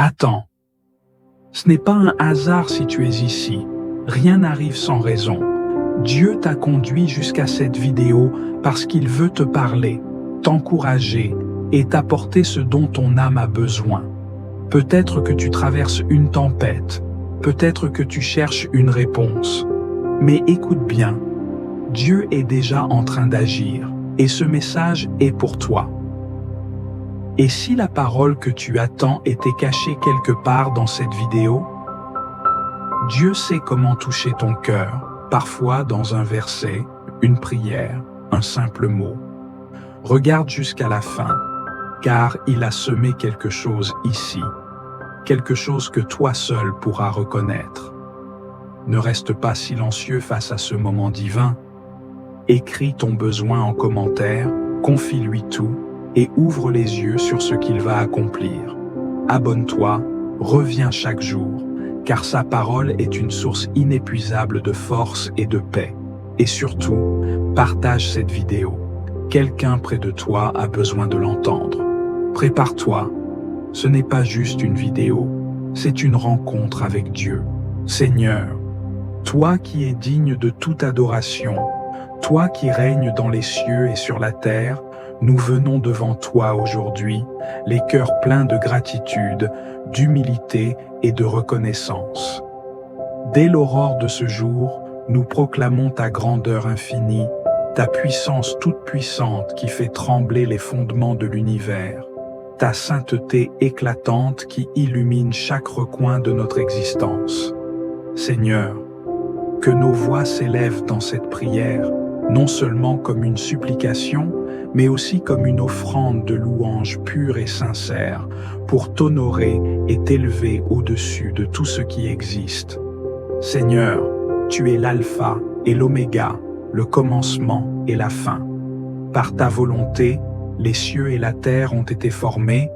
Attends. Ce n'est pas un hasard si tu es ici. Rien n'arrive sans raison. Dieu t'a conduit jusqu'à cette vidéo parce qu'il veut te parler, t'encourager et t'apporter ce dont ton âme a besoin. Peut-être que tu traverses une tempête, peut-être que tu cherches une réponse. Mais écoute bien, Dieu est déjà en train d'agir et ce message est pour toi. Et si la parole que tu attends était cachée quelque part dans cette vidéo? Dieu sait comment toucher ton cœur, parfois dans un verset, une prière, un simple mot. Regarde jusqu'à la fin, car il a semé quelque chose ici, quelque chose que toi seul pourras reconnaître. Ne reste pas silencieux face à ce moment divin. Écris ton besoin en commentaire, confie-lui tout et ouvre les yeux sur ce qu'il va accomplir. Abonne-toi, reviens chaque jour, car sa parole est une source inépuisable de force et de paix. Et surtout, partage cette vidéo. Quelqu'un près de toi a besoin de l'entendre. Prépare-toi. Ce n'est pas juste une vidéo, c'est une rencontre avec Dieu. Seigneur, toi qui es digne de toute adoration, toi qui règnes dans les cieux et sur la terre, nous venons devant toi aujourd'hui, les cœurs pleins de gratitude, d'humilité et de reconnaissance. Dès l'aurore de ce jour, nous proclamons ta grandeur infinie, ta puissance toute puissante qui fait trembler les fondements de l'univers, ta sainteté éclatante qui illumine chaque recoin de notre existence. Seigneur, que nos voix s'élèvent dans cette prière, non seulement comme une supplication, mais aussi comme une offrande de louange pure et sincère, pour t'honorer et t'élever au-dessus de tout ce qui existe. Seigneur, tu es l'alpha et l'oméga, le commencement et la fin. Par ta volonté, les cieux et la terre ont été formés,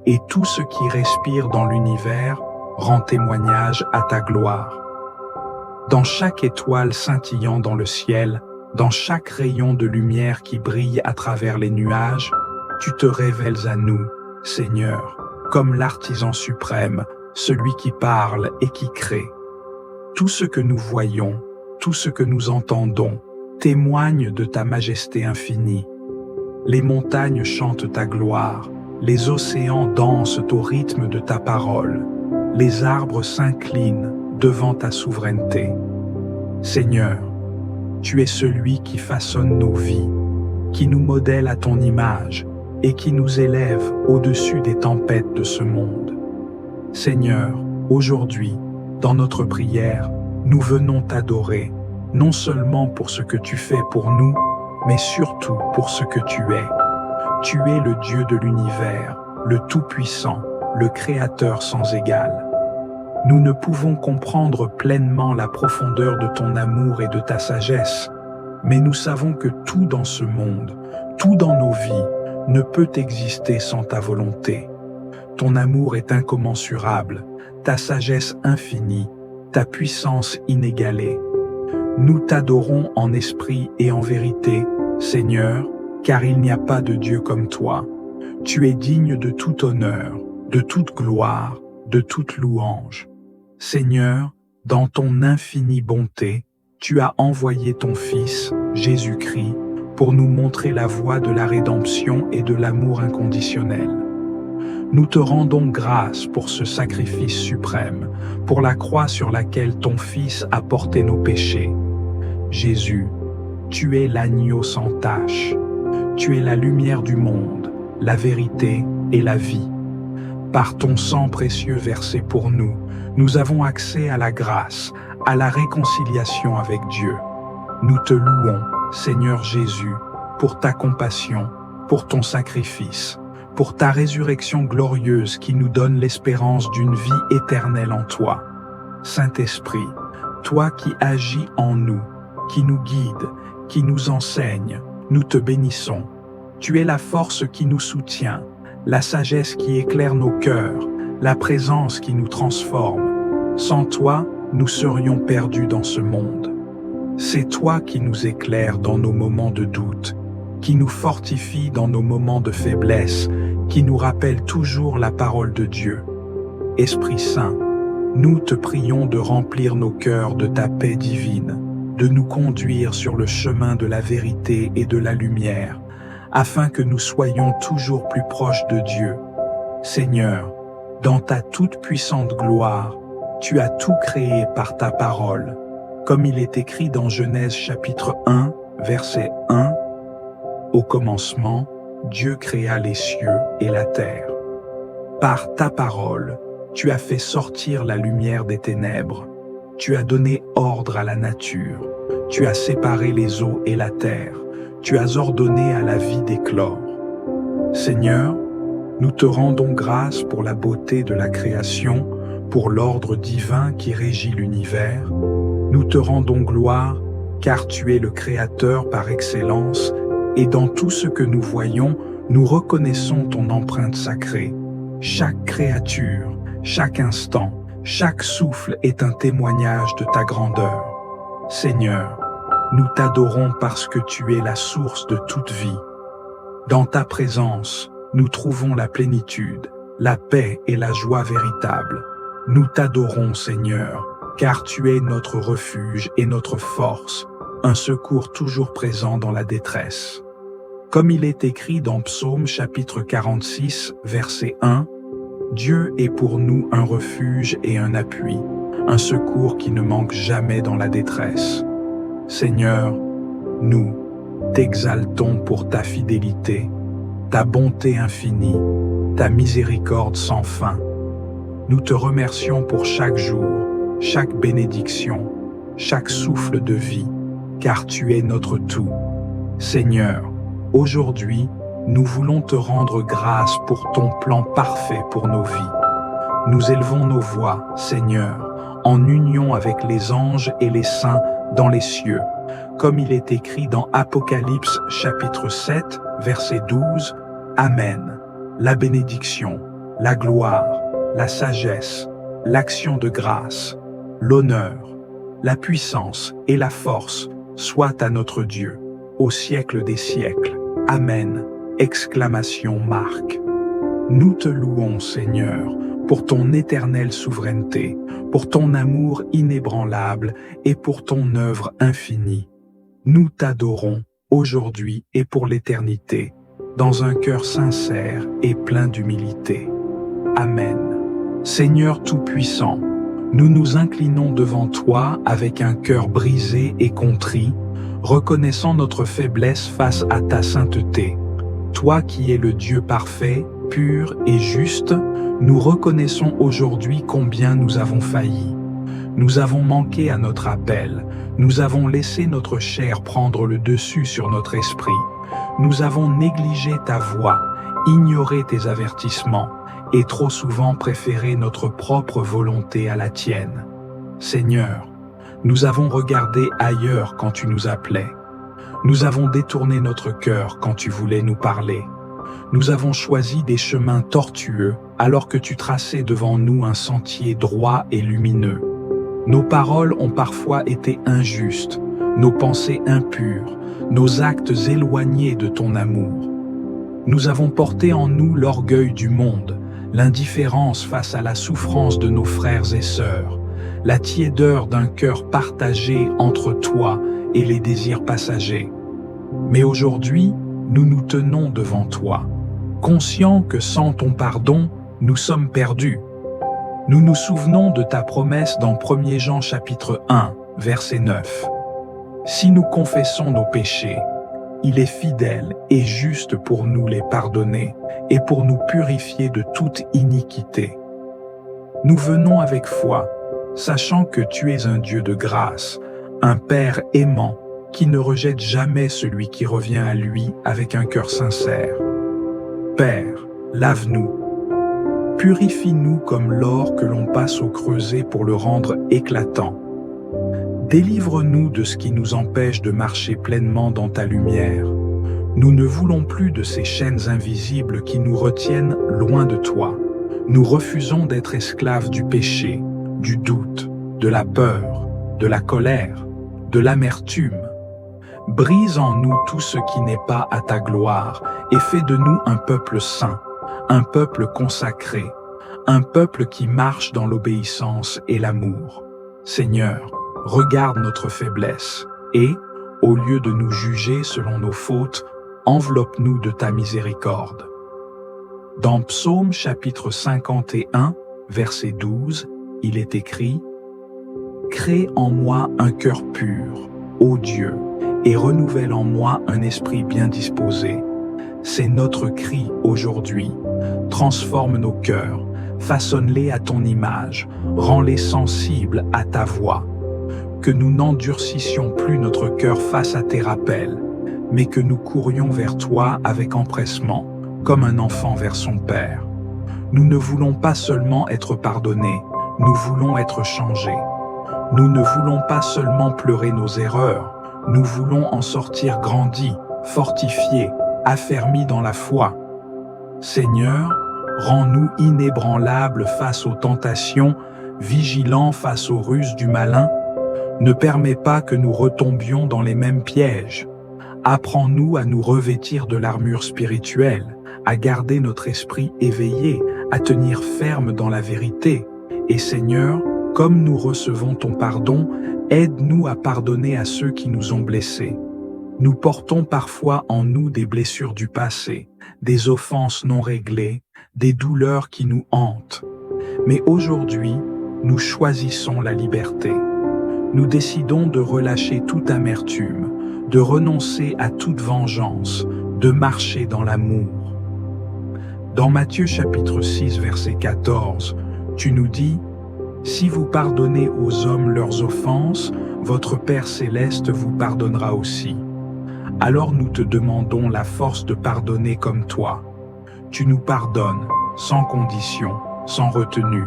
et tout ce qui respire dans l'univers rend témoignage à ta gloire. Dans chaque étoile scintillant dans le ciel, dans chaque rayon de lumière qui brille à travers les nuages, tu te révèles à nous, Seigneur, comme l'artisan suprême, celui qui parle et qui crée. Tout ce que nous voyons, tout ce que nous entendons, témoigne de ta majesté infinie. Les montagnes chantent ta gloire, les océans dansent au rythme de ta parole, les arbres s'inclinent devant ta souveraineté. Seigneur, tu es celui qui façonne nos vies, qui nous modèle à ton image et qui nous élève au-dessus des tempêtes de ce monde. Seigneur, aujourd'hui, dans notre prière, nous venons t'adorer, non seulement pour ce que tu fais pour nous, mais surtout pour ce que tu es. Tu es le Dieu de l'univers, le Tout-Puissant, le Créateur sans égal. Nous ne pouvons comprendre pleinement la profondeur de ton amour et de ta sagesse, mais nous savons que tout dans ce monde, tout dans nos vies, ne peut exister sans ta volonté. Ton amour est incommensurable, ta sagesse infinie, ta puissance inégalée. Nous t'adorons en esprit et en vérité, Seigneur, car il n'y a pas de Dieu comme toi. Tu es digne de tout honneur, de toute gloire, de toute louange. Seigneur, dans ton infinie bonté, tu as envoyé ton Fils, Jésus-Christ, pour nous montrer la voie de la rédemption et de l'amour inconditionnel. Nous te rendons grâce pour ce sacrifice suprême, pour la croix sur laquelle ton Fils a porté nos péchés. Jésus, tu es l'agneau sans tache. Tu es la lumière du monde, la vérité et la vie. Par ton sang précieux versé pour nous, nous avons accès à la grâce, à la réconciliation avec Dieu. Nous te louons, Seigneur Jésus, pour ta compassion, pour ton sacrifice, pour ta résurrection glorieuse qui nous donne l'espérance d'une vie éternelle en toi. Saint-Esprit, toi qui agis en nous, qui nous guide, qui nous enseigne, nous te bénissons. Tu es la force qui nous soutient, la sagesse qui éclaire nos cœurs, la présence qui nous transforme. Sans toi, nous serions perdus dans ce monde. C'est toi qui nous éclaires dans nos moments de doute, qui nous fortifie dans nos moments de faiblesse, qui nous rappelle toujours la parole de Dieu. Esprit Saint, nous te prions de remplir nos cœurs de ta paix divine, de nous conduire sur le chemin de la vérité et de la lumière, afin que nous soyons toujours plus proches de Dieu. Seigneur, dans ta toute-puissante gloire, tu as tout créé par ta parole, comme il est écrit dans Genèse chapitre 1, verset 1. Au commencement, Dieu créa les cieux et la terre. Par ta parole, tu as fait sortir la lumière des ténèbres. Tu as donné ordre à la nature. Tu as séparé les eaux et la terre. Tu as ordonné à la vie d'éclore. Seigneur, nous te rendons grâce pour la beauté de la création, pour l'ordre divin qui régit l'univers. Nous te rendons gloire, car tu es le Créateur par excellence, et dans tout ce que nous voyons, nous reconnaissons ton empreinte sacrée. Chaque créature, chaque instant, chaque souffle est un témoignage de ta grandeur. Seigneur, nous t'adorons parce que tu es la source de toute vie. Dans ta présence, nous trouvons la plénitude, la paix et la joie véritable. Nous t'adorons, Seigneur, car tu es notre refuge et notre force, un secours toujours présent dans la détresse. Comme il est écrit dans Psaume chapitre 46, verset 1, « Dieu est pour nous un refuge et un appui, un secours qui ne manque jamais dans la détresse. » Seigneur, nous t'exaltons pour ta fidélité, ta bonté infinie, ta miséricorde sans fin. Nous te remercions pour chaque jour, chaque bénédiction, chaque souffle de vie, car tu es notre tout. Seigneur, aujourd'hui, nous voulons te rendre grâce pour ton plan parfait pour nos vies. Nous élevons nos voix, Seigneur, en union avec les anges et les saints dans les cieux, comme il est écrit dans Apocalypse chapitre 7, verset 12, « Amen. La bénédiction, la gloire, la sagesse, l'action de grâce, l'honneur, la puissance et la force soient à notre Dieu, au siècle des siècles. Amen. » Exclamation marque. Nous te louons, Seigneur, pour ton éternelle souveraineté, pour ton amour inébranlable et pour ton œuvre infinie. Nous t'adorons aujourd'hui et pour l'éternité, dans un cœur sincère et plein d'humilité. Amen. Seigneur Tout-Puissant, nous nous inclinons devant toi avec un cœur brisé et contrit, reconnaissant notre faiblesse face à ta sainteté. Toi qui es le Dieu parfait, pur et juste, nous reconnaissons aujourd'hui combien nous avons failli. Nous avons manqué à notre appel, nous avons laissé notre chair prendre le dessus sur notre esprit, nous avons négligé ta voix, ignoré tes avertissements et trop souvent préféré notre propre volonté à la tienne. Seigneur, nous avons regardé ailleurs quand tu nous appelais. Nous avons détourné notre cœur quand tu voulais nous parler. Nous avons choisi des chemins tortueux alors que tu traçais devant nous un sentier droit et lumineux. Nos paroles ont parfois été injustes, nos pensées impures, nos actes éloignés de ton amour. Nous avons porté en nous l'orgueil du monde, l'indifférence face à la souffrance de nos frères et sœurs, la tiédeur d'un cœur partagé entre toi et les désirs passagers. Mais aujourd'hui, nous nous tenons devant toi, conscients que sans ton pardon, nous sommes perdus. Nous nous souvenons de ta promesse dans 1 Jean chapitre 1, verset 9. Si nous confessons nos péchés, il est fidèle et juste pour nous les pardonner et pour nous purifier de toute iniquité. Nous venons avec foi, sachant que tu es un Dieu de grâce, un Père aimant qui ne rejette jamais celui qui revient à lui avec un cœur sincère. Père, lave-nous, purifie-nous comme l'or que l'on passe au creuset pour le rendre éclatant. Délivre-nous de ce qui nous empêche de marcher pleinement dans ta lumière. Nous ne voulons plus de ces chaînes invisibles qui nous retiennent loin de toi. Nous refusons d'être esclaves du péché, du doute, de la peur, de la colère, de l'amertume. Brise en nous tout ce qui n'est pas à ta gloire et fais de nous un peuple saint, un peuple consacré, un peuple qui marche dans l'obéissance et l'amour. Seigneur, regarde notre faiblesse et, au lieu de nous juger selon nos fautes, enveloppe-nous de ta miséricorde. Dans Psaume chapitre 51, verset 12, il est écrit « Crée en moi un cœur pur, ô Dieu, et renouvelle en moi un esprit bien disposé. » C'est notre cri aujourd'hui. Transforme nos cœurs, façonne-les à ton image, rends-les sensibles à ta voix. Que nous n'endurcissions plus notre cœur face à tes rappels, mais que nous courions vers toi avec empressement, comme un enfant vers son père. Nous ne voulons pas seulement être pardonnés, nous voulons être changés. Nous ne voulons pas seulement pleurer nos erreurs, nous voulons en sortir grandis, fortifiés, affermis dans la foi. Seigneur, rends-nous inébranlables face aux tentations, vigilants face aux ruses du malin. Ne permets pas que nous retombions dans les mêmes pièges. Apprends-nous à nous revêtir de l'armure spirituelle, à garder notre esprit éveillé, à tenir ferme dans la vérité. Et Seigneur, comme nous recevons ton pardon, aide-nous à pardonner à ceux qui nous ont blessés. Nous portons parfois en nous des blessures du passé, des offenses non réglées, des douleurs qui nous hantent. Mais aujourd'hui, nous choisissons la liberté. Nous décidons de relâcher toute amertume, de renoncer à toute vengeance, de marcher dans l'amour. Dans Matthieu chapitre 6, verset 14, tu nous dis « Si vous pardonnez aux hommes leurs offenses, votre Père céleste vous pardonnera aussi. » Alors nous te demandons la force de pardonner comme toi. Tu nous pardonnes, sans condition, sans retenue.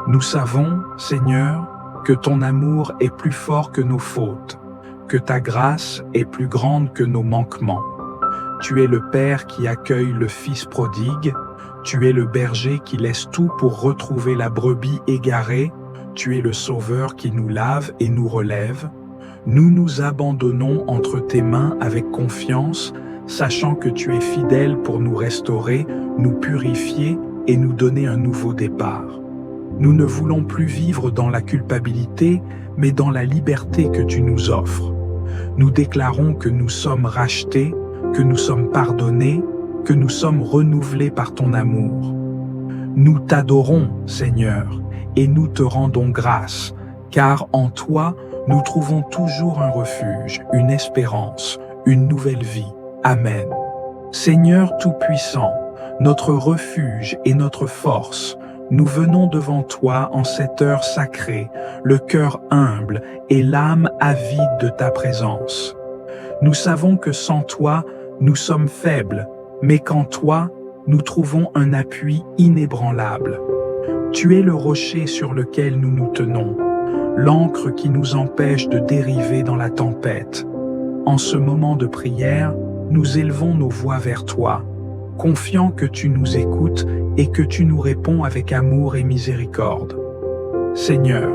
Nous savons, Seigneur, que ton amour est plus fort que nos fautes, que ta grâce est plus grande que nos manquements. Tu es le Père qui accueille le Fils prodigue, tu es le berger qui laisse tout pour retrouver la brebis égarée, tu es le Sauveur qui nous lave et nous relève. Nous nous abandonnons entre tes mains avec confiance, sachant que tu es fidèle pour nous restaurer, nous purifier et nous donner un nouveau départ. Nous ne voulons plus vivre dans la culpabilité, mais dans la liberté que tu nous offres. Nous déclarons que nous sommes rachetés, que nous sommes pardonnés, que nous sommes renouvelés par ton amour. Nous t'adorons, Seigneur, et nous te rendons grâce, car en toi, nous trouvons toujours un refuge, une espérance, une nouvelle vie. Amen. Seigneur Tout-Puissant, notre refuge et notre force, nous venons devant toi en cette heure sacrée, le cœur humble et l'âme avide de ta présence. Nous savons que sans toi, nous sommes faibles, mais qu'en toi, nous trouvons un appui inébranlable. Tu es le rocher sur lequel nous nous tenons, l'ancre qui nous empêche de dériver dans la tempête. En ce moment de prière, nous élevons nos voix vers toi, confiants que tu nous écoutes et que tu nous réponds avec amour et miséricorde. Seigneur,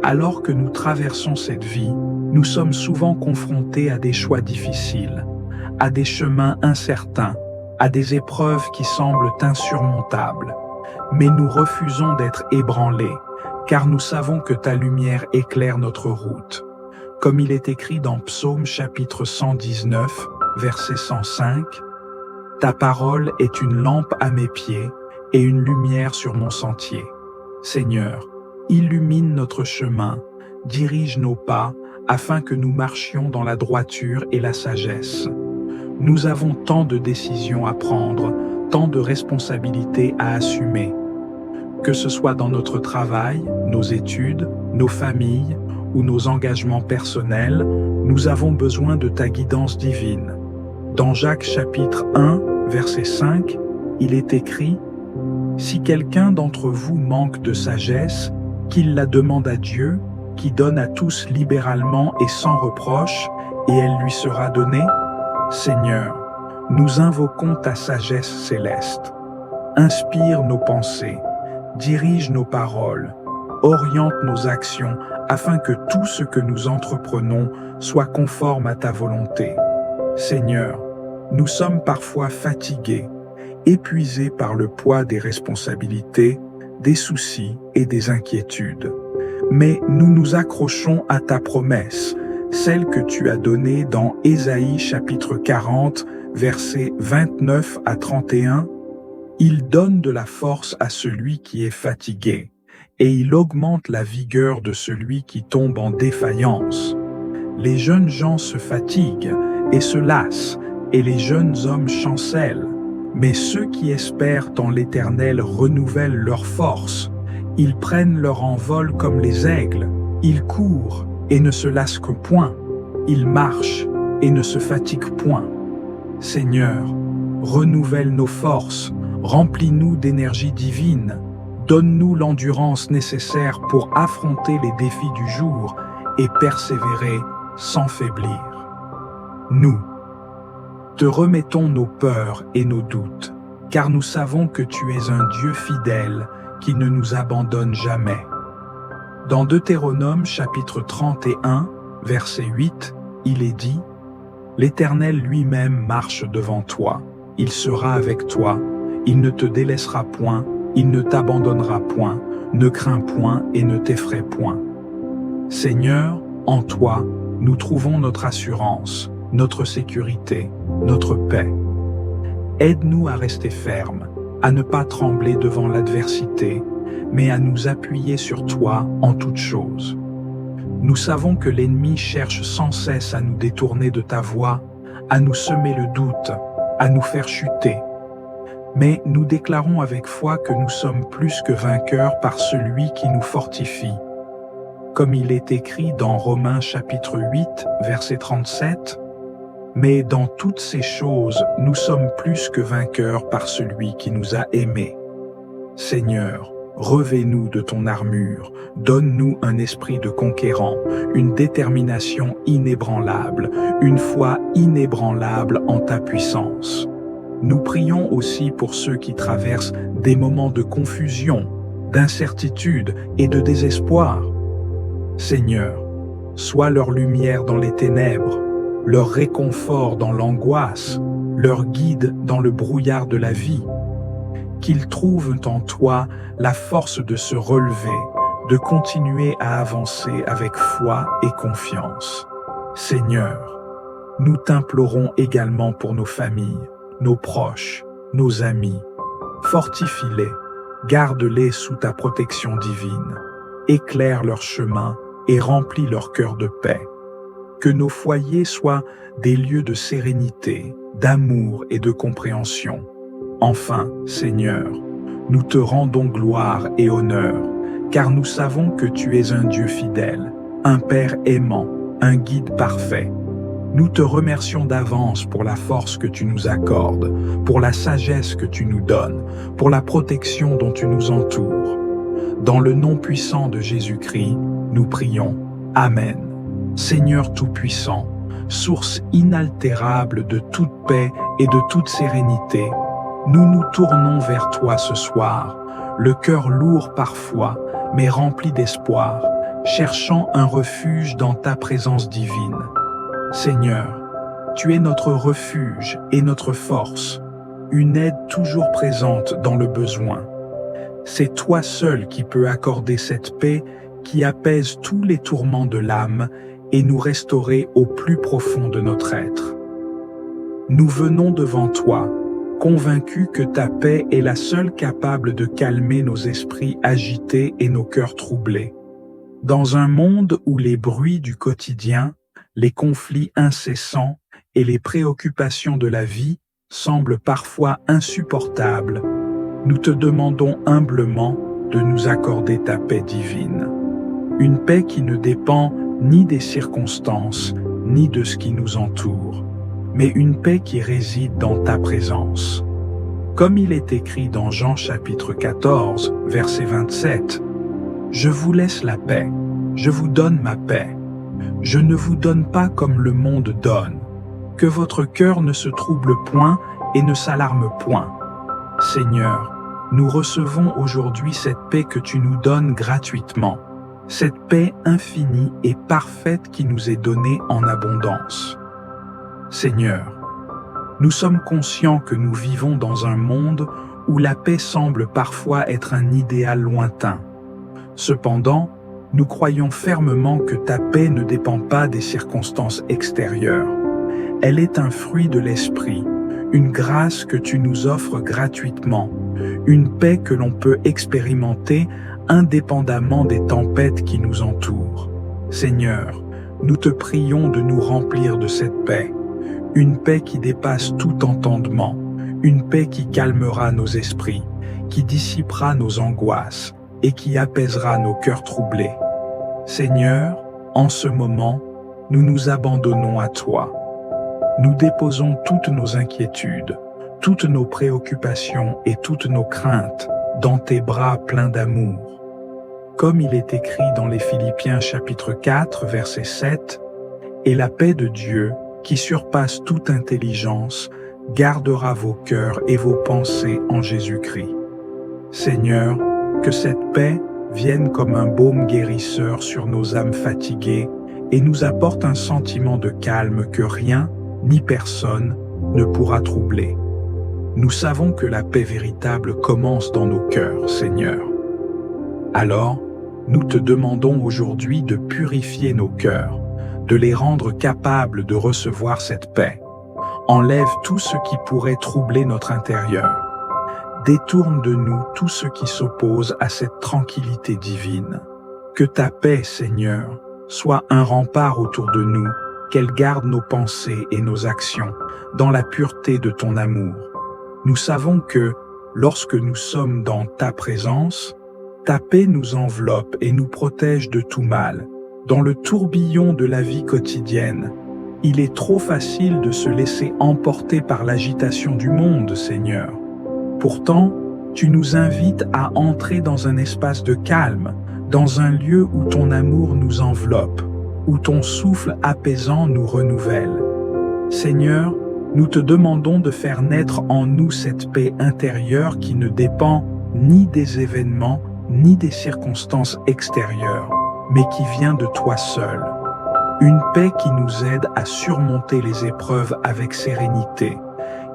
alors que nous traversons cette vie, nous sommes souvent confrontés à des choix difficiles, à des chemins incertains, à des épreuves qui semblent insurmontables. Mais nous refusons d'être ébranlés, car nous savons que ta lumière éclaire notre route. Comme il est écrit dans Psaume chapitre 119, verset 105, « Ta parole est une lampe à mes pieds et une lumière sur mon sentier. » Seigneur, illumine notre chemin, dirige nos pas, afin que nous marchions dans la droiture et la sagesse. Nous avons tant de décisions à prendre, tant de responsabilités à assumer. Que ce soit dans notre travail, nos études, nos familles ou nos engagements personnels, nous avons besoin de ta guidance divine. Dans Jacques chapitre 1, verset 5, il est écrit « Si quelqu'un d'entre vous manque de sagesse, qu'il la demande à Dieu, qui donne à tous libéralement et sans reproche, et elle lui sera donnée. Seigneur, nous invoquons ta sagesse céleste. Inspire nos pensées, dirige nos paroles, oriente nos actions afin que tout ce que nous entreprenons soit conforme à ta volonté. Seigneur, nous sommes parfois fatigués, épuisés par le poids des responsabilités, des soucis et des inquiétudes. Mais nous nous accrochons à ta promesse, celle que tu as donnée dans Ésaïe chapitre 40, versets 29 à 31. Il donne de la force à celui qui est fatigué, et il augmente la vigueur de celui qui tombe en défaillance. Les jeunes gens se fatiguent et se lassent, et les jeunes hommes chancellent. Mais ceux qui espèrent en l'Éternel renouvellent leur force. Ils prennent leur envol comme les aigles. Ils courent et ne se lassent que point. Ils marchent et ne se fatiguent point. Seigneur, renouvelle nos forces, remplis-nous d'énergie divine, donne-nous l'endurance nécessaire pour affronter les défis du jour et persévérer sans faiblir. Nous te remettons nos peurs et nos doutes, car nous savons que tu es un Dieu fidèle qui ne nous abandonne jamais. Dans Deutéronome chapitre 31, verset 8, il est dit « L'Éternel lui-même marche devant toi, il sera avec toi, il ne te délaissera point, il ne t'abandonnera point, ne crains point et ne t'effraie point. Seigneur, en toi, nous trouvons notre assurance, notre sécurité, notre paix. Aide-nous à rester fermes, à ne pas trembler devant l'adversité, mais à nous appuyer sur toi en toutes choses. Nous savons que l'ennemi cherche sans cesse à nous détourner de ta voie, à nous semer le doute, à nous faire chuter. Mais nous déclarons avec foi que nous sommes plus que vainqueurs par celui qui nous fortifie. Comme il est écrit dans Romains chapitre 8, verset 37, « Mais dans toutes ces choses, nous sommes plus que vainqueurs par celui qui nous a aimés. Seigneur, revêt-nous de ton armure, donne-nous un esprit de conquérant, une détermination inébranlable, une foi inébranlable en ta puissance. Nous prions aussi pour ceux qui traversent des moments de confusion, d'incertitude et de désespoir. Seigneur, sois leur lumière dans les ténèbres, leur réconfort dans l'angoisse, leur guide dans le brouillard de la vie. Qu'ils trouvent en toi la force de se relever, de continuer à avancer avec foi et confiance. Seigneur, nous t'implorons également pour nos familles, nos proches, nos amis. Fortifie-les, garde-les sous ta protection divine, éclaire leur chemin et remplis leur cœur de paix. Que nos foyers soient des lieux de sérénité, d'amour et de compréhension. Enfin, Seigneur, nous te rendons gloire et honneur, car nous savons que tu es un Dieu fidèle, un Père aimant, un guide parfait. Nous te remercions d'avance pour la force que tu nous accordes, pour la sagesse que tu nous donnes, pour la protection dont tu nous entoures. Dans le nom puissant de Jésus-Christ, nous prions. Amen. Seigneur Tout-Puissant, source inaltérable de toute paix et de toute sérénité, nous nous tournons vers toi ce soir, le cœur lourd parfois, mais rempli d'espoir, cherchant un refuge dans ta présence divine. Seigneur, tu es notre refuge et notre force, une aide toujours présente dans le besoin. C'est toi seul qui peux accorder cette paix qui apaise tous les tourments de l'âme et nous restaurer au plus profond de notre être. Nous venons devant toi, convaincus que ta paix est la seule capable de calmer nos esprits agités et nos cœurs troublés. Dans un monde où les bruits du quotidien, les conflits incessants et les préoccupations de la vie semblent parfois insupportables, nous te demandons humblement de nous accorder ta paix divine. Une paix qui ne dépend ni des circonstances, ni de ce qui nous entoure, mais une paix qui réside dans ta présence. Comme il est écrit dans Jean chapitre 14, verset 27, « Je vous laisse la paix, je vous donne ma paix. Je ne vous donne pas comme le monde donne. Que votre cœur ne se trouble point et ne s'alarme point. Seigneur, nous recevons aujourd'hui cette paix que tu nous donnes gratuitement, cette paix infinie et parfaite qui nous est donnée en abondance. Seigneur, nous sommes conscients que nous vivons dans un monde où la paix semble parfois être un idéal lointain. Cependant, nous croyons fermement que ta paix ne dépend pas des circonstances extérieures. Elle est un fruit de l'esprit, une grâce que tu nous offres gratuitement, une paix que l'on peut expérimenter indépendamment des tempêtes qui nous entourent. Seigneur, nous te prions de nous remplir de cette paix, une paix qui dépasse tout entendement, une paix qui calmera nos esprits, qui dissipera nos angoisses et qui apaisera nos cœurs troublés. Seigneur, en ce moment, nous nous abandonnons à toi. Nous déposons toutes nos inquiétudes, toutes nos préoccupations et toutes nos craintes dans tes bras pleins d'amour. Comme il est écrit dans les Philippiens chapitre 4, verset 7, « Et la paix de Dieu, qui surpasse toute intelligence, gardera vos cœurs et vos pensées en Jésus-Christ. » Seigneur, que cette paix vienne comme un baume guérisseur sur nos âmes fatiguées et nous apporte un sentiment de calme que rien, ni personne, ne pourra troubler. Nous savons que la paix véritable commence dans nos cœurs, Seigneur. Alors, nous te demandons aujourd'hui de purifier nos cœurs, de les rendre capables de recevoir cette paix. Enlève tout ce qui pourrait troubler notre intérieur. Détourne de nous tout ce qui s'oppose à cette tranquillité divine. Que ta paix, Seigneur, soit un rempart autour de nous, qu'elle garde nos pensées et nos actions dans la pureté de ton amour. Nous savons que, lorsque nous sommes dans ta présence, ta paix nous enveloppe et nous protège de tout mal. Dans le tourbillon de la vie quotidienne, il est trop facile de se laisser emporter par l'agitation du monde, Seigneur. Pourtant, tu nous invites à entrer dans un espace de calme, dans un lieu où ton amour nous enveloppe, où ton souffle apaisant nous renouvelle. Seigneur, nous te demandons de faire naître en nous cette paix intérieure qui ne dépend ni des événements, ni des circonstances extérieures, mais qui vient de toi seul. Une paix qui nous aide à surmonter les épreuves avec sérénité,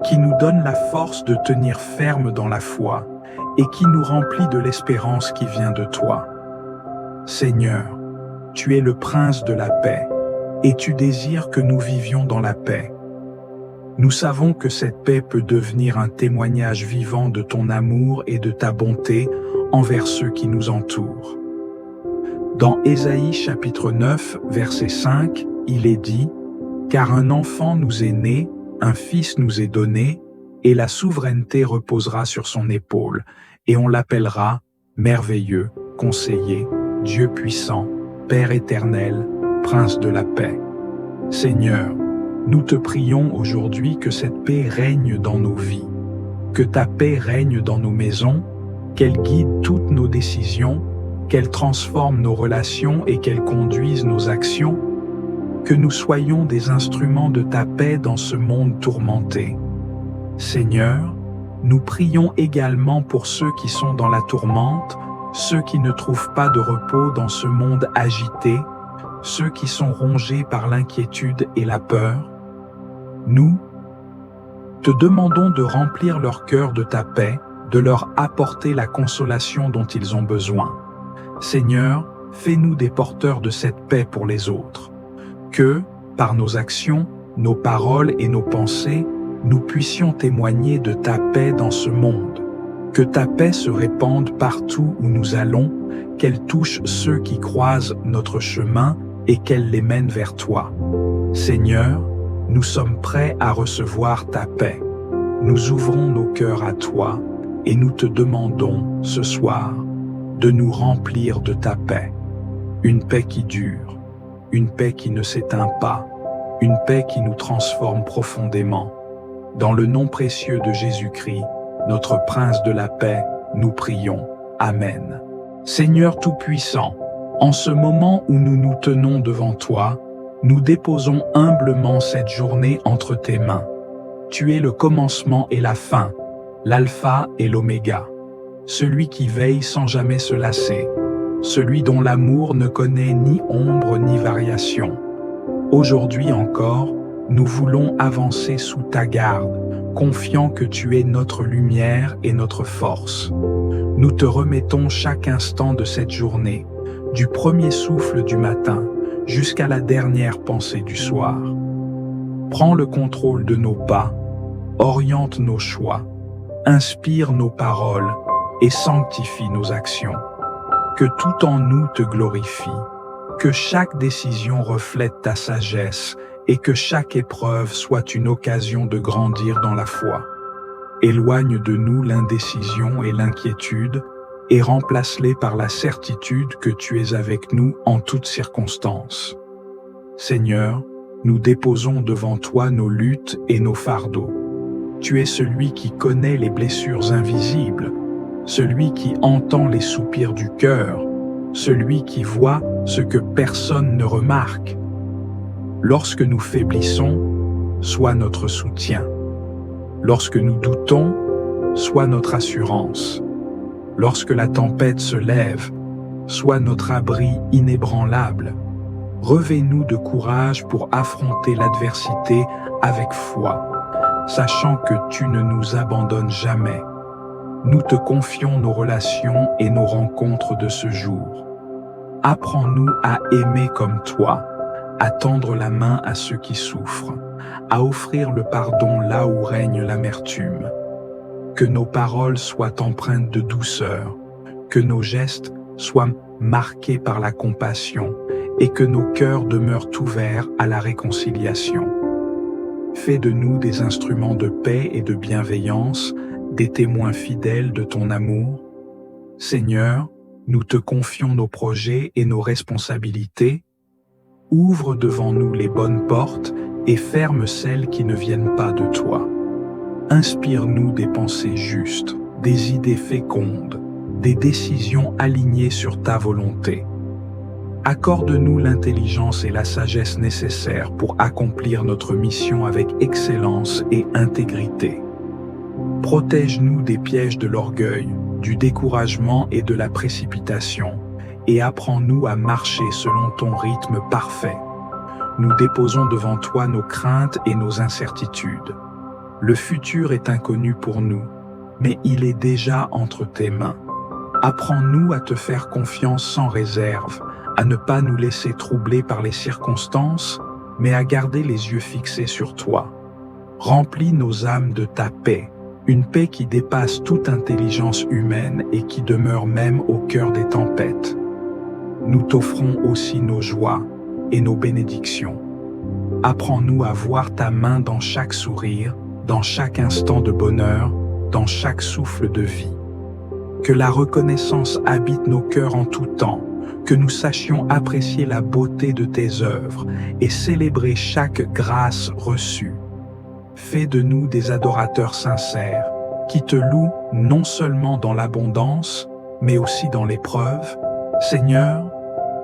qui nous donne la force de tenir ferme dans la foi et qui nous remplit de l'espérance qui vient de toi. Seigneur, tu es le prince de la paix et tu désires que nous vivions dans la paix. Nous savons que cette paix peut devenir un témoignage vivant de ton amour et de ta bonté envers ceux qui nous entourent. Dans Ésaïe chapitre 9, verset 5, il est dit « Car un enfant nous est né, un fils nous est donné, et la souveraineté reposera sur son épaule, et on l'appellera merveilleux, conseiller, Dieu puissant, Père éternel, Prince de la paix. » Seigneur, nous te prions aujourd'hui que cette paix règne dans nos vies, que ta paix règne dans nos maisons, qu'elle guide toutes nos décisions, qu'elle transforme nos relations et qu'elle conduise nos actions, que nous soyons des instruments de ta paix dans ce monde tourmenté. Seigneur, nous prions également pour ceux qui sont dans la tourmente, ceux qui ne trouvent pas de repos dans ce monde agité, ceux qui sont rongés par l'inquiétude et la peur. Nous te demandons de remplir leur cœur de ta paix, de leur apporter la consolation dont ils ont besoin. Seigneur, fais-nous des porteurs de cette paix pour les autres. Que, par nos actions, nos paroles et nos pensées, nous puissions témoigner de ta paix dans ce monde. Que ta paix se répande partout où nous allons, qu'elle touche ceux qui croisent notre chemin et qu'elle les mène vers toi. Seigneur, nous sommes prêts à recevoir ta paix. Nous ouvrons nos cœurs à toi et nous te demandons ce soir de nous remplir de ta paix. Une paix qui dure, une paix qui ne s'éteint pas, une paix qui nous transforme profondément. Dans le nom précieux de Jésus-Christ, notre Prince de la paix, nous prions. Amen. Seigneur Tout-Puissant, en ce moment où nous nous tenons devant toi, nous déposons humblement cette journée entre tes mains. Tu es le commencement et la fin, l'alpha et l'oméga, celui qui veille sans jamais se lasser, celui dont l'amour ne connaît ni ombre ni variation. Aujourd'hui encore, nous voulons avancer sous ta garde, confiant que tu es notre lumière et notre force. Nous te remettons chaque instant de cette journée, du premier souffle du matin jusqu'à la dernière pensée du soir. Prends le contrôle de nos pas, oriente nos choix, inspire nos paroles et sanctifie nos actions. Que tout en nous te glorifie, que chaque décision reflète ta sagesse et que chaque épreuve soit une occasion de grandir dans la foi. Éloigne de nous l'indécision et l'inquiétude et remplace-les par la certitude que tu es avec nous en toutes circonstances. Seigneur, nous déposons devant toi nos luttes et nos fardeaux. Tu es celui qui connaît les blessures invisibles, celui qui entend les soupirs du cœur, celui qui voit ce que personne ne remarque. Lorsque nous faiblissons, sois notre soutien. Lorsque nous doutons, sois notre assurance. Lorsque la tempête se lève, sois notre abri inébranlable. Revêt-nous de courage pour affronter l'adversité avec foi, sachant que tu ne nous abandonnes jamais. Nous te confions nos relations et nos rencontres de ce jour. Apprends-nous à aimer comme toi, à tendre la main à ceux qui souffrent, à offrir le pardon là où règne l'amertume. Que nos paroles soient empreintes de douceur, que nos gestes soient marqués par la compassion et que nos cœurs demeurent ouverts à la réconciliation. Fais de nous des instruments de paix et de bienveillance, des témoins fidèles de ton amour. Seigneur, nous te confions nos projets et nos responsabilités. Ouvre devant nous les bonnes portes et ferme celles qui ne viennent pas de toi. Inspire-nous des pensées justes, des idées fécondes, des décisions alignées sur ta volonté. Accorde-nous l'intelligence et la sagesse nécessaires pour accomplir notre mission avec excellence et intégrité. Protège-nous des pièges de l'orgueil, du découragement et de la précipitation, et apprends-nous à marcher selon ton rythme parfait. Nous déposons devant toi nos craintes et nos incertitudes. Le futur est inconnu pour nous, mais il est déjà entre tes mains. Apprends-nous à te faire confiance sans réserve, à ne pas nous laisser troubler par les circonstances, mais à garder les yeux fixés sur toi. Remplis nos âmes de ta paix, une paix qui dépasse toute intelligence humaine et qui demeure même au cœur des tempêtes. Nous t'offrons aussi nos joies et nos bénédictions. Apprends-nous à voir ta main dans chaque sourire, dans chaque instant de bonheur, dans chaque souffle de vie. Que la reconnaissance habite nos cœurs en tout temps, que nous sachions apprécier la beauté de tes œuvres et célébrer chaque grâce reçue. Fais de nous des adorateurs sincères, qui te louent non seulement dans l'abondance, mais aussi dans l'épreuve. Seigneur,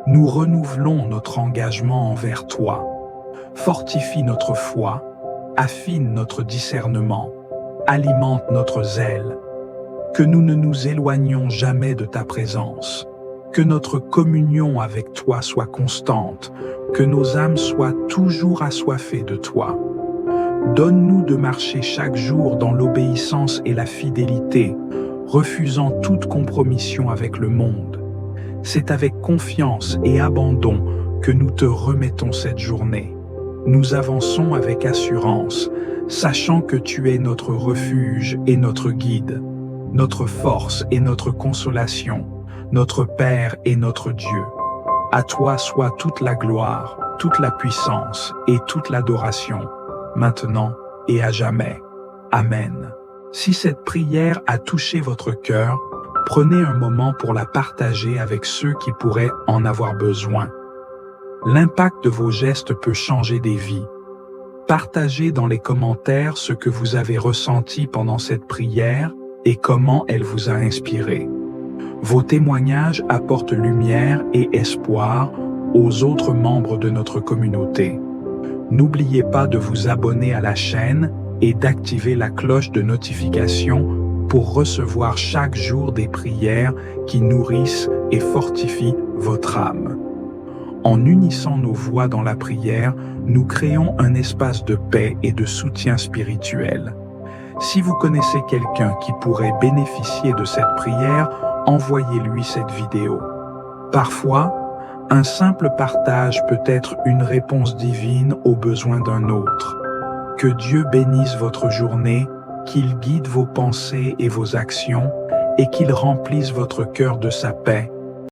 nous renouvelons notre engagement envers toi. Fortifie notre foi, affine notre discernement, alimente notre zèle. Que nous ne nous éloignions jamais de ta présence. Que notre communion avec toi soit constante, que nos âmes soient toujours assoiffées de toi. Donne-nous de marcher chaque jour dans l'obéissance et la fidélité, refusant toute compromission avec le monde. C'est avec confiance et abandon que nous te remettons cette journée. Nous avançons avec assurance, sachant que tu es notre refuge et notre guide, notre force et notre consolation, notre Père et notre Dieu. À toi soit toute la gloire, toute la puissance et toute l'adoration, maintenant et à jamais. Amen. Si cette prière a touché votre cœur, prenez un moment pour la partager avec ceux qui pourraient en avoir besoin. L'impact de vos gestes peut changer des vies. Partagez dans les commentaires ce que vous avez ressenti pendant cette prière et comment elle vous a inspiré. Vos témoignages apportent lumière et espoir aux autres membres de notre communauté. N'oubliez pas de vous abonner à la chaîne et d'activer la cloche de notification pour recevoir chaque jour des prières qui nourrissent et fortifient votre âme. En unissant nos voix dans la prière, nous créons un espace de paix et de soutien spirituel. Si vous connaissez quelqu'un qui pourrait bénéficier de cette prière, envoyez-lui cette vidéo. Parfois, un simple partage peut être une réponse divine aux besoins d'un autre. Que Dieu bénisse votre journée, qu'il guide vos pensées et vos actions, et qu'il remplisse votre cœur de sa paix.